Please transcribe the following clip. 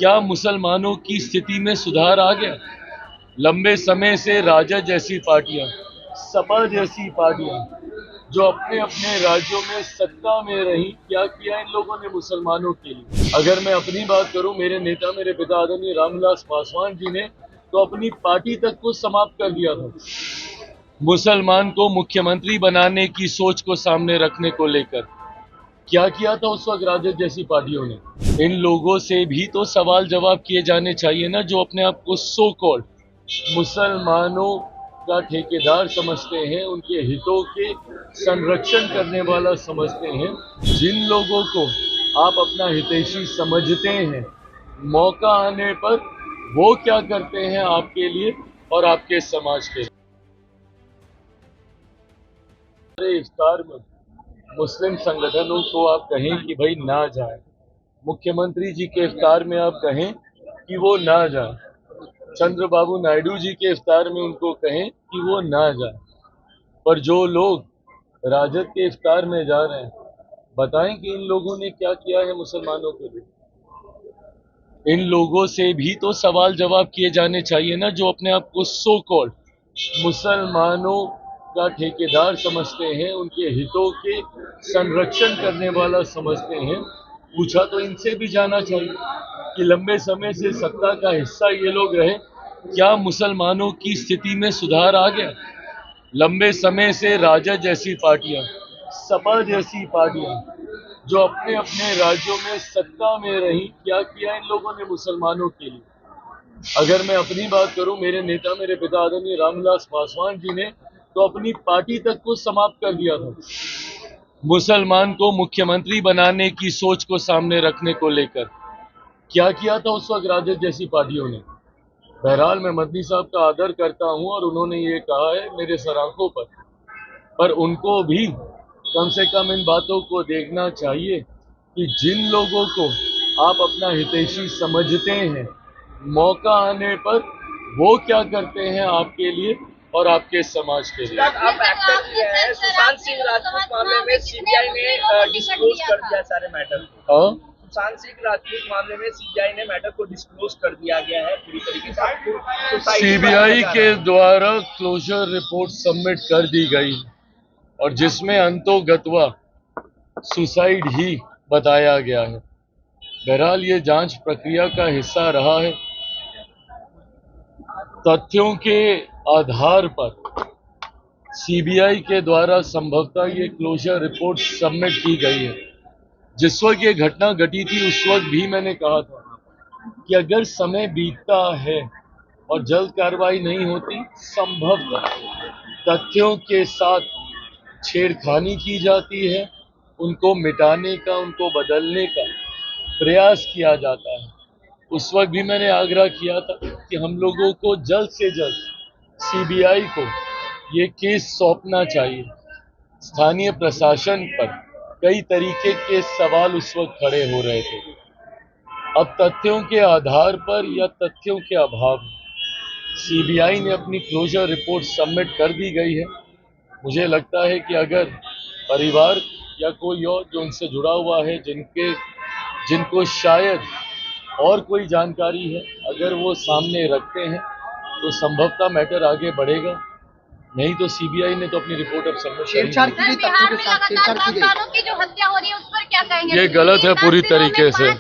क्या मुसलमानों की स्थिति में सुधार आ गया? लंबे समय से राजद जैसी पार्टियां, सपा जैसी पार्टियां जो अपने अपने राज्यों में सत्ता में रही, क्या किया इन लोगों ने मुसलमानों के लिए? अगर मैं अपनी बात करूं, मेरे नेता मेरे पिता आदरणीय रामविलास पासवान जी ने तो अपनी पार्टी तक को समाप्त कर दिया था। मुसलमान को मुख्यमंत्री बनाने की सोच को सामने रखने को लेकर क्या किया था उस वक्त राजद जैसी पार्टियों ने? इन लोगों से भी तो सवाल जवाब किए जाने चाहिए ना, जो अपने आप को सो कॉल्ड मुसलमानों का ठेकेदार समझते हैं, उनके हितों के संरक्षण करने वाला समझते हैं। जिन लोगों को आप अपना हितैषी समझते हैं, मौका आने पर वो क्या करते हैं आपके लिए और आपके समाज के लिए? इफ्तार में मुस्लिम संगठनों को आप कहें कि भाई ना जाए, मुख्यमंत्री जी के इफ्तार में आप कहें कि वो ना जाए, चंद्रबाबू नायडू जी के इफ्तार में उनको कहें कि वो ना जाए, पर जो लोग राजद के इफ्तार में जा रहे हैं, बताएं कि इन लोगों ने क्या किया है मुसलमानों के लिए? इन लोगों से भी तो सवाल जवाब किए जाने चाहिए ना, जो अपने आप को सो कॉल्ड मुसलमानों का ठेकेदार समझते हैं, उनके हितों के संरक्षण करने वाला समझते हैं। पूछा तो इनसे भी जाना चाहिए कि लंबे समय से सत्ता का हिस्सा ये लोग रहे, क्या मुसलमानों की स्थिति में सुधार आ गया? लंबे समय से राजद जैसी पार्टियां, सपा जैसी पार्टियां जो अपने अपने राज्यों में सत्ता में रही, क्या किया इन लोगों ने मुसलमानों के लिए? अगर मैं अपनी बात करूं, मेरे नेता मेरे पिता आदरणीय रामविलास पासवान जी ने तो अपनी पार्टी तक को समाप्त कर दिया था। मुसलमान को मुख्यमंत्री बनाने की सोच को सामने रखने को लेकर क्या किया था उस वक्त राजद जैसी पार्टियों ने? बहरहाल मैं मदनी साहब का आदर करता हूं और उन्होंने ये कहा है मेरे सराखों पर उनको भी कम से कम इन बातों को देखना चाहिए कि जिन लोगों को आप अपना हितैषी समझते हैं, मौका आने पर वो क्या करते हैं आपके लिए और आपके समाज के लिए? आप एक्टर किए हैं, सुशांत सिंह राजपूत मामले में सीबीआई ने डिस्क्लोज कर दिया सारे मैटर को। सुशांत सिंह राजपूत मामले में सीबीआई ने मैटर को डिस्क्लोज कर दिया गया है पूरी तरीके से। सीबीआई के द्वारा क्लोजर रिपोर्ट सबमिट कर दी गई और जिसमें अंतोगत्वा सुसाइड ही बताया गया है। बहरहाल ये जांच प्रक्रिया का हिस्सा रहा है। तथ्यों के आधार पर सीबीआई के द्वारा संभवतः ये क्लोजर रिपोर्ट सबमिट की गई है। जिस वक्त ये घटना घटी थी उस वक्त भी मैंने कहा था कि अगर समय बीतता है और जल्द कार्रवाई नहीं होती, संभवतः तथ्यों के साथ छेड़खानी की जाती है, उनको मिटाने का, उनको बदलने का प्रयास किया जाता है। उस वक्त भी मैंने आग्रह किया था कि हम लोगों को जल्द से जल्द सीबीआई को ये केस सौंपना चाहिए। स्थानीय प्रशासन पर कई तरीके के सवाल उस वक्त खड़े हो रहे थे। अब तथ्यों के आधार पर या तथ्यों के अभाव में सीबीआई ने अपनी क्लोजर रिपोर्ट सबमिट कर दी गई है। मुझे लगता है कि अगर परिवार या कोई और जो उनसे जुड़ा हुआ है, जिनको शायद और कोई जानकारी है, अगर वो सामने रखते हैं तो संभवतः मैटर आगे बढ़ेगा। नहीं तो सीबीआई ने तो अपनी रिपोर्ट अब सबमिट कर दी। बिहार में लगातार नौजवानों की जो हत्या हो रही है उस पर क्या कहेंगे? ये गलत है पूरी तरीके से।